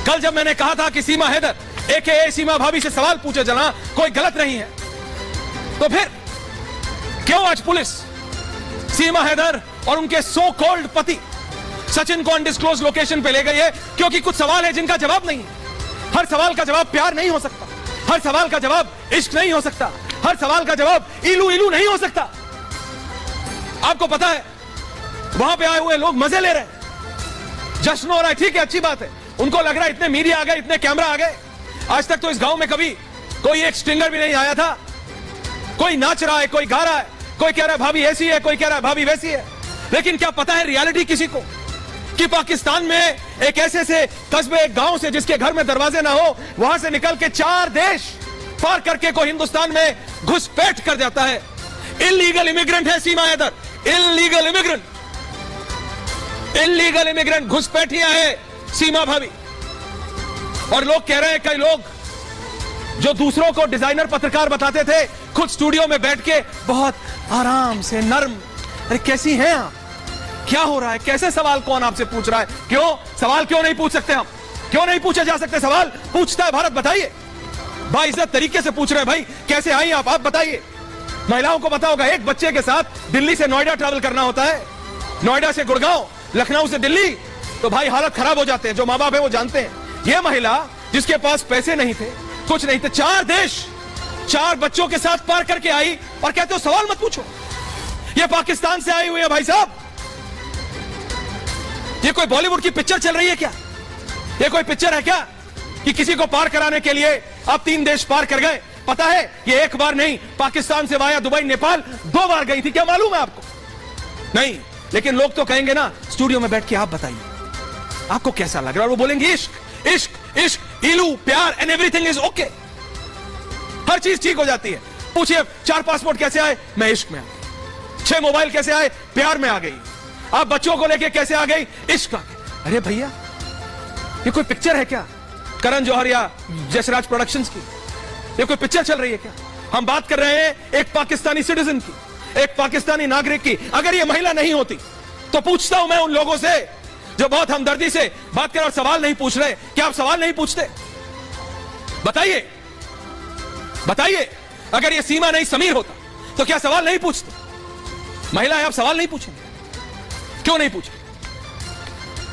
कल जब मैंने कहा था कि सीमा हैदर AKA सीमा भाभी से सवाल पूछे जाना कोई गलत नहीं है, तो फिर क्यों आज पुलिस सीमा हैदर और उनके सो कॉल्ड पति सचिन को अनडिस्क्लोज लोकेशन पे ले गई है? क्योंकि कुछ सवाल है जिनका जवाब नहीं है। हर सवाल का जवाब प्यार नहीं हो सकता, हर सवाल का जवाब इश्क नहीं हो सकता, हर सवाल का जवाब इलू इलू नहीं हो सकता। आपको पता है वहां पे आए हुए लोग मजे ले रहे हैं, जश्न हो रहा है, ठीक है, अच्छी बात है। उनको लग रहा है इतने मीडिया आ गए, इतने कैमरा आ गए। आज तक तो इस गांव में कभी कोई एक स्टिंगर भी नहीं आया था। कोई नाच रहा है, कोई गा रहा है, कोई कह रहा है भाभी ऐसी है, कोई कह रहा है भाभी वैसी है। लेकिन क्या पता है रियलिटी किसी को कि पाकिस्तान में एक ऐसे से कस्बे, एक गांव से जिसके घर में दरवाजे ना हो, वहां से निकल के 4 देश पार करके को हिंदुस्तान में घुसपैठ कर जाता है। इलीगल इमिग्रेंट है Seema Haider, illegal immigrant, illegal immigrant, घुसपैठियां है सीमा भाभी। और लोग कह रहे हैं, कई लोग जो दूसरों को डिजाइनर पत्रकार बताते थे, खुद स्टूडियो में बैठ के बहुत आराम से नर्म, अरे कैसी हैं आप, क्या हो रहा है, कैसे सवाल कौन आपसे पूछ रहा है, क्यों सवाल क्यों नहीं पूछ सकते हम, क्यों नहीं पूछे जा सकते सवाल? पूछता है भारत, बताइए। बाइज्जत तरीके से पूछ रहे हैं, भाई कैसे आई आप बताइए। महिलाओं को पता होगा, एक बच्चे के साथ दिल्ली से नोएडा ट्रैवल करना होता है, नोएडा से गुड़गांव, लखनऊ से दिल्ली, तो भाई हालत खराब हो जाते हैं। जो माँ बाप है वो जानते हैं। ये महिला जिसके पास पैसे नहीं थे, कुछ नहीं थे, 4 देश 4 बच्चों के साथ पार करके आई और कहते हो सवाल मत पूछो। ये पाकिस्तान से आई हुई है भाई साहब। ये कोई बॉलीवुड की पिक्चर चल रही है क्या? ये कोई पिक्चर है क्या कि किसी को पार कराने के लिए आप 3 देश पार कर गए? पता है ये एक बार नहीं, पाकिस्तान से वाया दुबई, नेपाल 2 बार गई थी। क्या मालूम है आपको? नहीं, लेकिन लोग तो कहेंगे ना, स्टूडियो में बैठ के आप बताइए आपको कैसा लग रहा है। वो बोलेंगे इश्क इश्क इश्क, इलू, प्यार एंड एवरीथिंग इज ओके। हर चीज ठीक हो जाती है। पूछिए 4 पासपोर्ट कैसे आए? मैं इश्क में आ गई। 6 मोबाइल कैसे आए? प्यार में आ गई। आप बच्चों को लेके कैसे आ गई? इश्क आ गई। अरे भैया ये कोई पिक्चर है क्या? करण जौहर या यशराज प्रोडक्शंस की ये कोई पिक्चर चल रही है क्या? हम बात कर रहे हैं एक पाकिस्तानी सिटीजन की, एक पाकिस्तानी नागरिक की। अगर ये महिला नहीं होती तो पूछता हूं मैं उन लोगों से जो बहुत हमदर्दी से बात कर और सवाल नहीं पूछ रहे, क्या आप सवाल नहीं पूछते? बताइए बताइए, अगर ये सीमा नहीं समीर होता तो क्या सवाल नहीं पूछते? महिला है, आप सवाल नहीं पूछेंगे? क्यों नहीं पूछेंगे?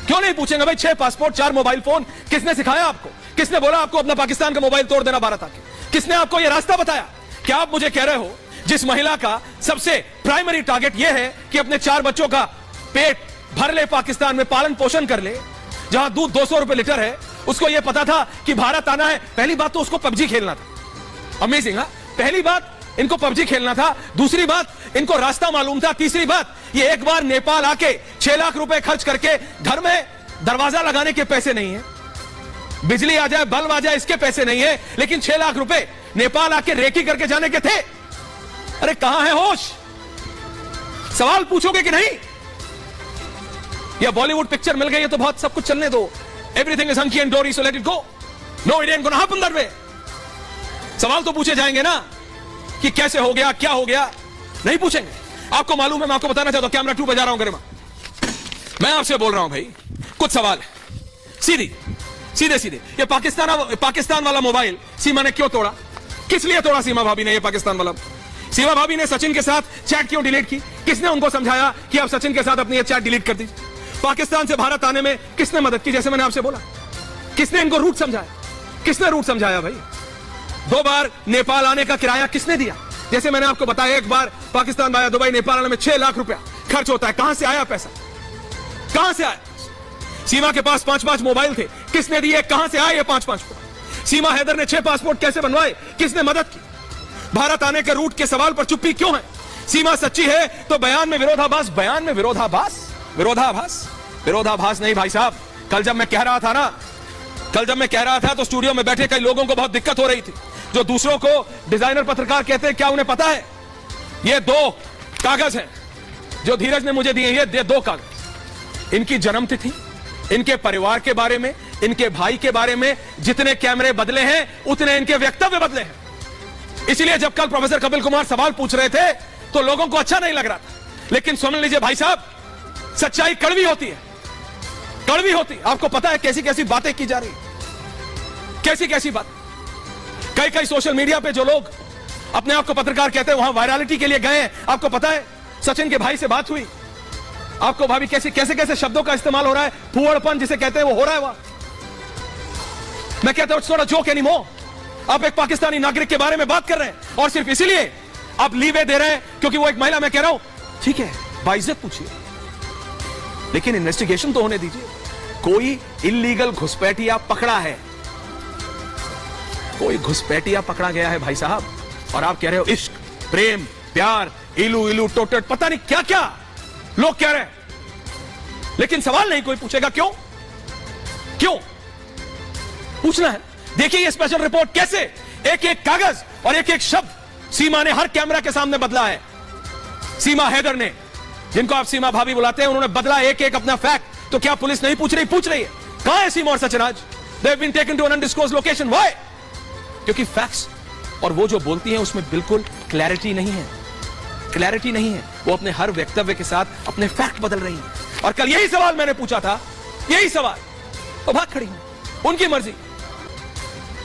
क्यों नहीं पूछेंगे भाई? 6 पासपोर्ट, 4 मोबाइल फोन, किसने सिखाया आपको? किसने बोला आपको अपना पाकिस्तान का मोबाइल तोड़ देना भारत आके? किसने आपको यह रास्ता बताया? क्या आप मुझे कह रहे हो जिस महिला का सबसे प्राइमरी टारगेट यह है कि अपने 4 बच्चों का पेट भर ले, पाकिस्तान में पालन पोषण कर ले, जहां दूध 200 रुपए लीटर है, उसको यह पता था कि भारत आना है? पहली बात तो उसको पबजी खेलना था। अमेजिंग, हाँ? पहली बात इनको पबजी खेलना था, दूसरी बात इनको रास्ता मालूम था, तीसरी बात ये एक बार नेपाल आके 6 लाख रुपए खर्च करके घर में दरवाजा लगाने के पैसे नहीं है, बिजली आ जाए, बल्ब आ जाए, इसके पैसे नहीं है, लेकिन 6 लाख रुपए नेपाल आके रेकी करके जाने के थे। अरे कहां है होश? सवाल पूछोगे कि नहीं? या बॉलीवुड पिक्चर मिल गई है तो बहुत सब कुछ चलने दो, everything is hunky and dory, so let it go, no it ain't gonna happen that way. सवाल तो पूछे जाएंगे ना कि कैसे हो गया, क्या हो गया? नहीं पूछेंगे। आपको मालूम है, मैं आपको बताना चाहता हूं, कैमरा 2 पे जा रहा हूं गरिमा, मैं आपसे बोल रहा हूं भाई, कुछ सवाल है सीधे सीधे। ये पाकिस्तान वाला मोबाइल सीमा ने क्यों तोड़ा? किस लिए तोड़ा सीमा भाभी ने ये पाकिस्तान वाला? सीमा भाभी ने सचिन के साथ चैट क्यों डिलीट की? किसने उनको समझाया कि आप सचिन के साथ अपनी ये चैट डिलीट कर दीजिए? पाकिस्तान से भारत आने में किसने मदद की? जैसे मैंने आपसे बोला, किसने इनको रूट समझाया? किसने रूट समझाया भाई? 2 बार नेपाल आने का किराया किसने दिया? जैसे मैंने आपको बताया, एक बार पाकिस्तान आया, दुबई, नेपाल आने में 6 लाख रुपया खर्च होता है। कहां से आया पैसा? कहां से आया? सीमा के पास 5-5 मोबाइल थे, किसने दिए? कहां से आए ये 5-5 मोबाइल? सीमा हैदर ने 6 पासपोर्ट कैसे बनवाए? किसने मदद की? भारत आने के रूट के सवाल पर चुप्पी क्यों है? सीमा सच्ची है तो बयान में विरोधाभास, बयान में विरोधाभास, विरोधाभास विरोधाभास नहीं भाई साहब। कल जब मैं कह रहा था तो स्टूडियो में बैठे कई लोगों को बहुत दिक्कत हो रही थी, जो दूसरों को डिजाइनर पत्रकार कहते हैं। क्या उन्हें पता है ये 2 कागज हैं जो धीरज ने मुझे दिए? ये 2 कागज, इनकी जन्मतिथि, इनके परिवार के बारे में, इनके भाई के बारे में जितने कैमरे बदले हैं उतने इनके वक्तव्य बदले हैं। इसलिए जब कल प्रोफेसर कपिल कुमार सवाल पूछ रहे थे तो लोगों को अच्छा नहीं लग रहा था, लेकिन सुन लीजिए भाई साहब, सच्चाई कड़वी होती है, कड़वी होती। आपको पता है कैसी कैसी बातें की जा रही, कैसी कैसी बात। कई कई सोशल मीडिया पे जो लोग अपने आप को पत्रकार कहते हैं वहां वायरलिटी के लिए गए हैं। आपको पता है सचिन के भाई से बात हुई, आपको भाभी कैसे कैसे कैसे शब्दों का इस्तेमाल हो रहा है, फूहड़पन जिसे कहते हैं वो हो रहा है वहां। मैं कहता हूं थोड़ा जोक एनीमोर। आप एक पाकिस्तानी नागरिक के बारे में बात कर रहे हैं और सिर्फ इसीलिए आप लीवे दे रहे हैं क्योंकि वो एक महिला। मैं कह रहा हूं ठीक है, बाइज्जत पूछिए, लेकिन इन्वेस्टिगेशन तो होने दीजिए। कोई इल्लीगल घुसपैठिया पकड़ा है, कोई घुसपैठिया पकड़ा गया है भाई साहब, और आप कह रहे हो इश्क, प्रेम, प्यार, इलू इलू टोटट, पता नहीं क्या क्या लोग कह रहे हैं, लेकिन सवाल नहीं कोई पूछेगा। क्यों क्यों पूछना है? देखिए ये स्पेशल रिपोर्ट कैसे एक एक कागज और एक एक शब्द सीमा ने हर कैमरा के सामने बदला है। सीमा हैदर ने, जिनको आप सीमा भाभी बुलाते हैं, उन्होंने बदला एक एक अपना फैक्ट। तो क्या पुलिस नहीं पूछ रही? पूछ रही है। कहां है सीमा और सचिन आज? They have been taken to an undisclosed location. Why? क्योंकि फैक्ट्स और वो जो बोलती हैं उसमें बिल्कुल क्लैरिटी नहीं है, क्लैरिटी नहीं है। वो अपने हर वक्तव्य के साथ अपने फैक्ट बदल रही हैं। और कल यही सवाल मैंने पूछा था, यही सवाल, तो भाग खड़ी हैं। उनकी मर्जी,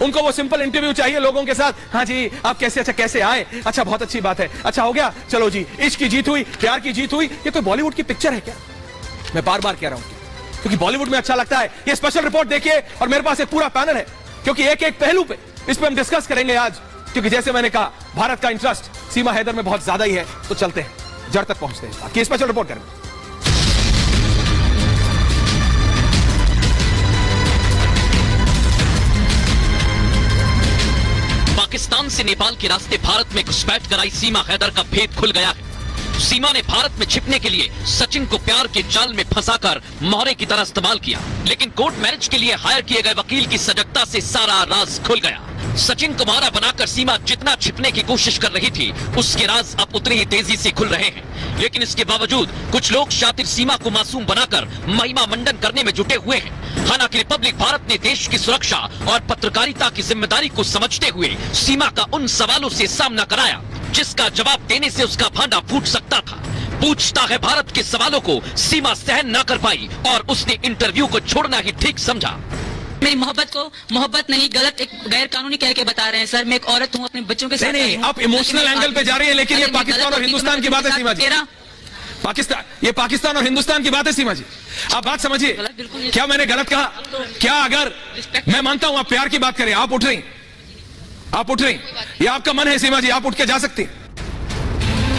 उनको वो सिंपल इंटरव्यू चाहिए लोगों के साथ। हाँ जी आप कैसे, अच्छा कैसे आए, अच्छा बहुत अच्छी बात है, अच्छा हो गया, चलो जी, इश्क की जीत हुई, प्यार की जीत हुई। ये तो बॉलीवुड की पिक्चर है क्या? मैं बार बार कह रहा हूं क्योंकि बॉलीवुड में अच्छा लगता है। ये स्पेशल रिपोर्ट देखिए और मेरे पास एक पूरा पैनल है, क्योंकि एक एक पहलू पे इस पे हम डिस्कस करेंगे आज। क्योंकि जैसे मैंने कहा भारत का इंटरेस्ट सीमा हैदर में बहुत ज्यादा ही है। तो चलते हैं, जड़ तक पहुंचते हैं कि स्पेशल रिपोर्ट करेंगे। पाकिस्तान से नेपाल के रास्ते भारत में घुसपैठ कर आई सीमा हैदर का भेद खुल गया है। सीमा ने भारत में छिपने के लिए सचिन को प्यार के जाल में फंसाकर मोहरे की तरह इस्तेमाल किया, लेकिन कोर्ट मैरिज के लिए हायर किए गए वकील की सजगता से सारा राज खुल गया। सचिन को मोहरा बनाकर सीमा जितना छिपने की कोशिश कर रही थी, उसके राज अब उतनी ही तेजी से खुल रहे हैं। लेकिन इसके बावजूद कुछ लोग शातिर सीमा को मासूम बनाकर महिमा मंडन करने में जुटे हुए हैं। हालांकि रिपब्लिक भारत ने देश की सुरक्षा और पत्रकारिता की जिम्मेदारी को समझते हुए सीमा का उन सवालों से सामना कराया जिसका जवाब देने से उसका भांडा फूट सकता था। पूछता है भारत के सवालों को सीमा सहन न कर पाई और उसने इंटरव्यू को छोड़ना ही ठीक समझा। मेरी मोहब्बत को मोहब्बत नहीं, गलत एक गैर कानूनी कह के बता रहे हैं सर। मैं एक औरत हूँ, अपने बच्चों के साथ नहीं, आप इमोशनल एंगल पे जा रही है, लेकिन ये पाकिस्तान और हिंदुस्तान की बात है सीमा जी। पाकिस्तान, ये पाकिस्तान और हिंदुस्तान की बात है सीमा जी। आप बात समझिए, क्या मैंने गलत कहा? क्या अगर मैं मानता हूं आप प्यार की बात करें, आप उठ रही, आप उठ रही, ये आपका मन है सीमा जी, आप उठ के जा सकती।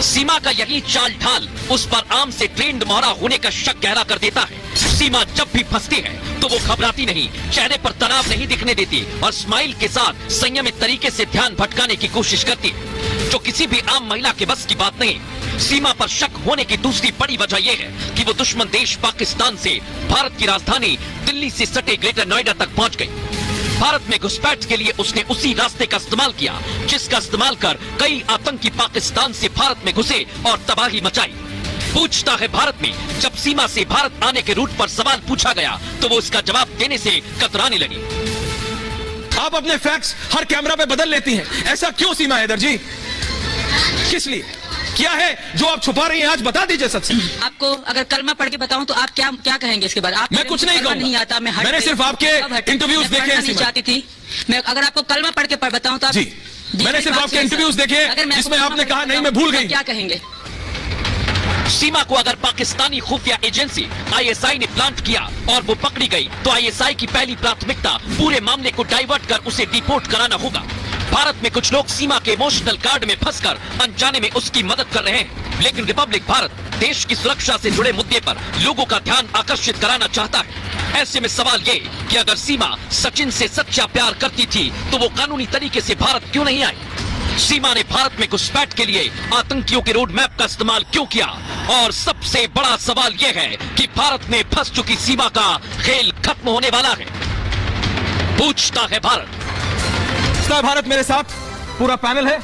सीमा का यही चाल ढाल उस पर आम से ट्रेंड मोहरा होने का शक गहरा कर देता है। सीमा जब भी फंसती है तो वो घबराती नहीं, चेहरे पर तनाव नहीं दिखने देती और स्माइल के साथ संयमित तरीके से ध्यान भटकाने की कोशिश करती है, जो किसी भी आम महिला के बस की बात नहीं। सीमा पर शक होने की दूसरी बड़ी वजह यह है कि वो दुश्मन देश पाकिस्तान से भारत की राजधानी दिल्ली से सटे ग्रेटर नोएडा तक पहुंच गई। भारत में घुसपैठ के लिए उसने उसी रास्ते का इस्तेमाल किया जिसका इस्तेमाल कर कई आतंकी पाकिस्तान से भारत में घुसे और तबाही मचाई। पूछता है भारत में जब सीमा से भारत आने के रूट पर सवाल पूछा गया तो वो इसका जवाब देने से कतराने लगी। आप अपने फैक्ट्स हर कैमरा पे बदल लेती हैं, ऐसा क्यों सीमा हैदर जी? किस लिए? क्या है जो आप छुपा रही हैं? आज बता दीजिए सच से। आपको अगर कलमा पढ़ के बताऊं तो आप क्या क्या कहेंगे इसके बारे में? मैं कुछ नहीं कहूंगा, नहीं आता, मैंने सिर्फ आपके इंटरव्यूज देखे हैं। चाहती थी मैं, अगर आपको कलमा पढ़ के बताऊं तो आप जी, मैंने सिर्फ आपके इंटरव्यूज देखे जिसमें आपने कहा नहीं मैं भूल गई। क्या कहेंगे? सीमा को अगर पाकिस्तानी खुफिया एजेंसी आईएसआई ने प्लांट किया और वो पकड़ी गई तो आईएसआई की पहली प्राथमिकता पूरे मामले को डाइवर्ट कर उसे डिपोर्ट कराना होगा। भारत में कुछ लोग सीमा के इमोशनल कार्ड में फंसकर अनजाने में उसकी मदद कर रहे हैं, लेकिन रिपब्लिक भारत देश की सुरक्षा से जुड़े मुद्दे पर लोगों का ध्यान आकर्षित कराना चाहता है। ऐसे में सवाल ये कि अगर सीमा सचिन से सच्चा प्यार करती थी तो वो कानूनी तरीके से भारत क्यों नहीं आई? सीमा ने भारत में घुसपैठ के लिए आतंकियों के रोड मैप का इस्तेमाल क्यों किया? और सबसे बड़ा सवाल यह है कि भारत में फंस चुकी सीमा का खेल खत्म होने वाला है। पूछता है भारत। भारत मेरे साथ पूरा पैनल है,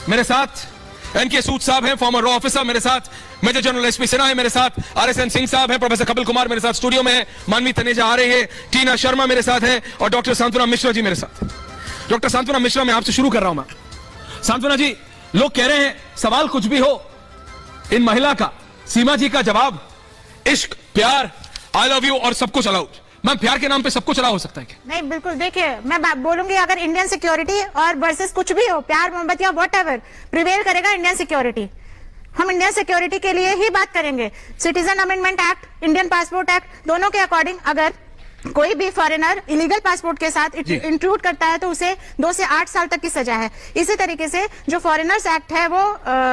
मेरे साथ एनके सूद साहब हैं, फॉर्मर रॉ ऑफिसर, मेरे साथ मेजर जनरल एसपी सिन्हा है, मेरे साथ आरएसएन सिंह साहब हैं, प्रोफेसर कपिल कुमार मेरे साथ स्टूडियो में है, मानवी तनेजा आ रही है, टीना शर्मा मेरे साथ है और डॉक्टर सांत्वना मिश्रा जी मेरे साथ। डॉक्टर सांत्वना मिश्रा, मैं आपसे शुरू कर रहा हूं। मैं सांत्वना जी, लोग कह रहे हैं सवाल कुछ भी हो, इन महिला का सीमा जी का जवाब इश्क, प्यार, आई लव यू और सब कुछ अलाउड। मैम प्यार के नाम पे सब कुछ चला हो सकता है क्या? नहीं, बिल्कुल। देखिए, मैं बोलूंगी, अगर इंडियन सिक्योरिटी और वर्सेस कुछ भी हो, प्यार मोहब्बत या व्हाटएवर, प्रिवेल करेगा इंडियन सिक्योरिटी। हम इंडियन सिक्योरिटी के लिए ही बात करेंगे। Citizen amendment act, Indian passport act, दोनों के अकॉर्डिंग अगर कोई भी फॉरेनर इलीगल पासपोर्ट के साथ इंट्रूड करता है तो उसे 2 से 8 साल तक की सजा है। इसी तरीके से जो फॉरेनर्स एक्ट है वो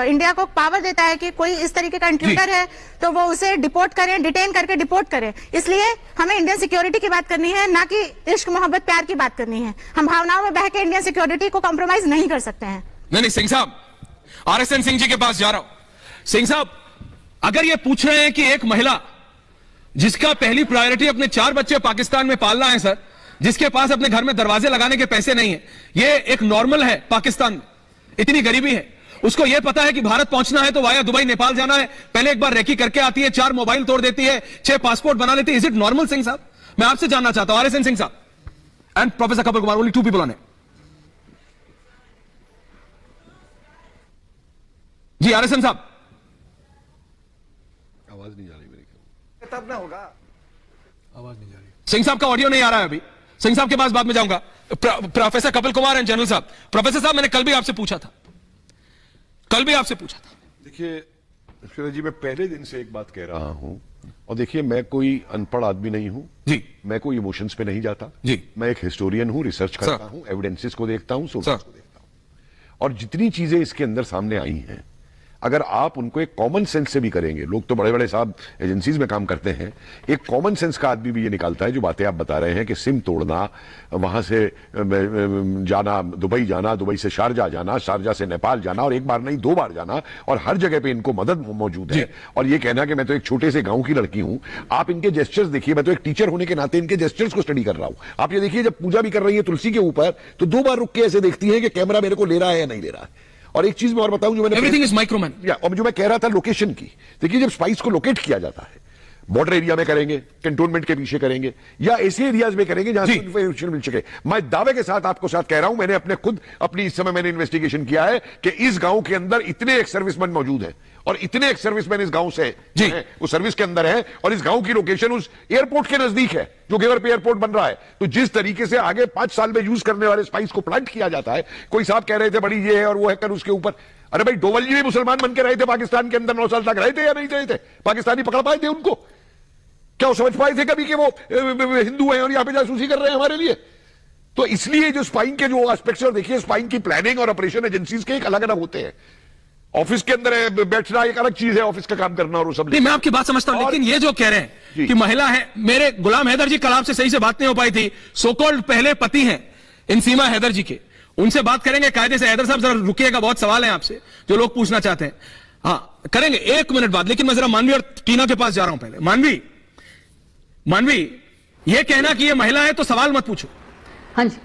इंडिया को पावर देता है कि कोई इस तरीके का इंट्रूडर है तो वो उसे डिपोर्ट करें, डिटेन करके डिपोर्ट करें। इसलिए हमें इंडियन सिक्योरिटी की बात करनी है, ना कि इश्क मोहब्बत प्यार की बात करनी है। हम भावनाओं में बह के इंडियन सिक्योरिटी को कॉम्प्रोमाइज नहीं कर सकते हैं। नहीं सिंह साहब, RSN सिंह जी के पास जा रहा हूं। सिंह साहब, अगर ये पूछ रहे हैं कि एक महिला जिसका पहली प्रायोरिटी अपने 4 बच्चे पाकिस्तान में पालना है सर, जिसके पास अपने घर में दरवाजे लगाने के पैसे नहीं है, ये एक नॉर्मल है पाकिस्तान में, इतनी गरीबी है, उसको यह पता है कि भारत पहुंचना है तो वाया दुबई नेपाल जाना है, पहले एक बार रेकी करके आती है, 4 मोबाइल तोड़ देती है, 6 पासपोर्ट बना लेती है। इज इट नॉर्मल सिंह साहब? मैं आपसे जानना चाहता हूं, RSN Singh Sahab and professor Kapil Kumar, only 2 people on it. Ji RSN Sahab, आवाज नहीं जा रही मेरी, तब ना होगा। आवाज नहीं जा रही। सिंह साहब का ऑडियो नहीं आ रहा है अभी, सिंह साहब के पास बाद में जाऊंगा। Professor Kapil Kumar and general साहब। प्रोफेसर साहब, मैंने कल भी आपसे पूछा था, देखिए सूरज जी, मैं पहले दिन से एक बात कह रहा हूं, और देखिए मैं कोई अनपढ़ आदमी नहीं हूं जी, मैं कोई इमोशंस पे नहीं जाता जी, मैं एक हिस्टोरियन हूं, रिसर्च करता हूं, एविडेंसेस को देखता हूं, सोर्सेस को देखता हूं, और जितनी चीजें इसके अंदर सामने आई हैं, अगर आप उनको एक कॉमन सेंस से भी करेंगे, लोग तो बड़े बड़े साहब एजेंसीज में काम करते हैं, एक कॉमन सेंस का आदमी भी ये निकालता है, जो बातें आप बता रहे हैं कि सिम तोड़ना, वहां से जाना, दुबई जाना, दुबई से शारजा जाना, शारजा से नेपाल जाना, और एक बार नहीं 2 बार जाना, और हर जगह पे इनको मदद मौजूद है, और ये कहना कि मैं तो एक छोटे से गांव की लड़की हूं। आप इनके जेस्चर्स देखिए, मैं तो एक टीचर होने के नाते इनके जेस्चर्स को स्टडी कर रहा हूं। आप ये देखिए, जब पूजा भी कर रही है तुलसी के ऊपर, तो 2 बार रुक के ऐसे देखती है कि कैमरा मेरे को ले रहा है या नहीं ले रहा है। और एक चीज मैं और बताऊं, जो मैंने एवरीथिंग इज माइक्रोमैन, और जो मैं कह रहा था लोकेशन की, देखिए जब स्पाइस को लोकेट किया जाता है, बॉर्डर एरिया में करेंगे, कैंटोनमेंट के पीछे करेंगे, या ऐसे एरियाज में करेंगे जहां से इंफॉर्मेशन मिल सके। मैं दावे के साथ आपको साथ कह रहा हूं, मैंने अपनी इस समय मैंने इन्वेस्टिगेशन किया है कि इस गांव के अंदर इतने एक सर्विसमैन मौजूद हैं, और इतने एक सर्विसमैन इस गांव से हैं, उस सर्विस के अंदर है, और इस गांव की लोकेशन उस एयरपोर्ट के नजदीक है, जो गेवर पे एयरपोर्ट बन रहा है। तो जिस तरीके से आगे 5 साल में यूज करने वाले स्पाइस को प्लांट किया जाता है, कोई साहब कह रहे थे बड़ी ये है और वो है कर उसके ऊपर, अरे भाई डोवल जी भी मुसलमान बन के रहे थे पाकिस्तान के अंदर, 9 साल तक रहे थे या नहीं रहे थे? पाकिस्तानी पकड़ पाए थे उनको? क्या वो समझ पाए थे कभी कि वो हिंदू हैं और यहां पे जासूसी कर रहे हैं हमारे लिए? तो इसलिए जो स्पाइंग के जो एस्पेक्ट्स है, देखिए स्पाइंग की प्लानिंग और ऑपरेशन एजेंसीज के एक अलग अलग होते हैं। ऑफिस के अंदर बैठना एक अलग चीज है, ऑफिस का काम करना और वो सब। नहीं, मैं आपकी बात समझता हूं, लेकिन ये जो कह रहे हैं कि महिला है, मेरे गुलाम हैदर जी कल आपसे सही से बात नहीं हो पाई थी, सो कॉल्ड पहले पति हैं इन सीमा हैदर जी के, उनसे बात करेंगे कायदे से। हैदर साहब जरा रुकिएगा, बहुत सवाल है आपसे जो लोग पूछना चाहते हैं। हाँ करेंगे 1 मिनट बाद, लेकिन मैं जरा मानवी और टीना के पास जा रहा हूं पहले। मानवी, ये कहना कि ये महिला है तो सवाल मत पूछो। हाँ जी।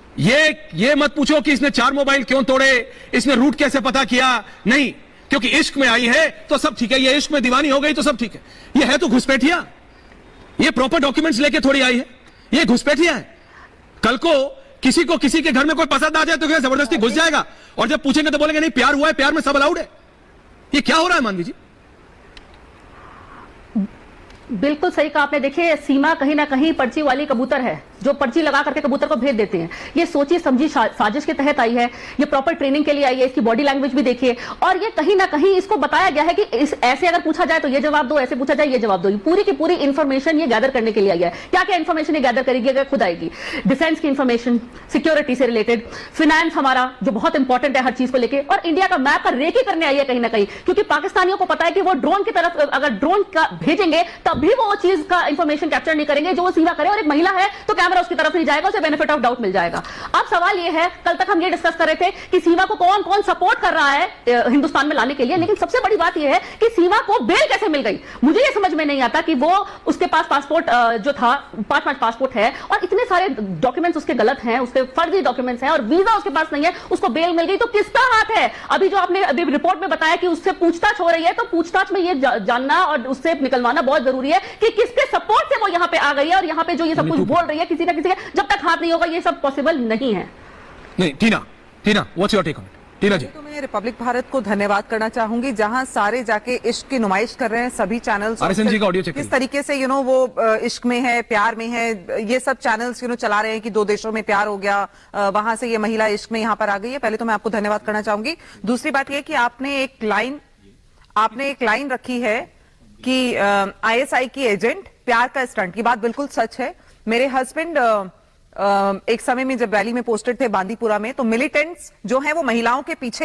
ये मत पूछो कि इसने 4 मोबाइल क्यों तोड़े, इसने रूट कैसे पता किया, नहीं, क्योंकि इश्क में आई है तो सब ठीक है, ये इश्क में दीवानी हो गई तो सब ठीक है। ये है तो घुसपैठिया, ये प्रॉपर डॉक्यूमेंट्स लेके थोड़ी आई है, ये घुसपैठिया है। कल को किसी को किसी के घर में कोई पसंद आ जाए तो क्या जबरदस्ती घुस जाएगा, और जब पूछेंगे तो बोलेंगे नहीं प्यार हुआ है, प्यार में सब अलाउड है। ये क्या हो रहा है मानवी जी? बिल्कुल सही कहा आपने। देखिए सीमा कहीं ना कहीं पर्ची वाली कबूतर है, जो पर्ची लगा करके कबूतर को भेज देते हैं। ये सोची समझी साजिश के तहत आई है, ये प्रॉपर ट्रेनिंग के लिए आई है, इसकी बॉडी लैंग्वेज भी देखिए, और ये कहीं ना कहीं इसको बताया गया है कि ऐसे अगर पूछा जाए तो ये जवाब दो, ऐसे पूछा जाए ये जवाब दो। पूरी की पूरी इंफॉर्मेशन ये गैदर करने के लिए आई है। क्या क्या इंफॉर्मेशन ये गैदर करेगी अगर खुद आएगी? डिफेंस की इंफॉर्मेशन, सिक्योरिटी से रिलेटेड, फाइनेंस हमारा जो बहुत इंपॉर्टेंट है हर चीज को लेकर, और इंडिया का मैप का रेकी करने आई है कहीं ना कहीं, क्योंकि पाकिस्तानियों को पता है कि वो ड्रोन की तरफ अगर ड्रोन का भेजेंगे तब भी वो चीज का इंफॉर्मेशन कैप्चर नहीं करेंगे जो वो सीमा करे, और एक महिला है तो कैमरा उसकी तरफ नहीं जाएगा, उसे बेनिफिट ऑफ डाउट मिल जाएगा। अब सवाल ये है, कल तक हम ये डिस्कस कर रहे थे कि सीमा को कौन कौन सपोर्ट कर रहा है हिंदुस्तान में लाने के लिए, लेकिन सबसे बड़ी बात यह है कि सीमा को बेल कैसे मिल गई। मुझे ये समझ में नहीं आता कि वो उसके पास पासपोर्ट जो था 5 पासपोर्ट है, और इतने सारे डॉक्यूमेंट्स उसके गलत हैं, उसके फर्जी डॉक्यूमेंट्स हैं, और वीजा उसके पास नहीं है, उसको बेल मिल गई। तो किसका हाथ है? अभी जो आपने अभी रिपोर्ट में बताया कि उससे पूछताछ हो रही है, तो पूछताछ में ये जानना और उससे निकलवाना बहुत जरूरी है कि किसके सपोर्ट से वो यहां पे आ गई है, और यहां पे जो ये सब कुछ बोल रही है किसी ना किसी के जब तक हाथ नहीं होगा ये सब पॉसिबल नहीं है। नहीं, Tina what's your take on it? Tina ji. तो मैं रिपब्लिक भारत को धन्यवाद करना चाहूंगी, जहां सारे जाके इश्क की नुमाइश कर रहे हैं, सभी चैनल्स RSN जी का ऑडियो चेक किस तरीके से वो इश्क में है, प्यार में है, ये सब चैनल्स चला रहे हैं कि 2 देशों में प्यार हो गया, वहां से ये महिला इश्क में यहां पर आ गई है। पहले तो मैं आपको धन्यवाद करना चाहूंगी। दूसरी बात यह कि आपने एक लाइन रखी है कि ISI की एजेंट प्यार का स्टंट। ये बात बिल्कुल सच है। मेरे हस्बैंड एक समय में जब रैली में पोस्टेड थे बांदीपुरा में, तो मिलिटेंट्स जो हैं वो महिलाओं के पीछे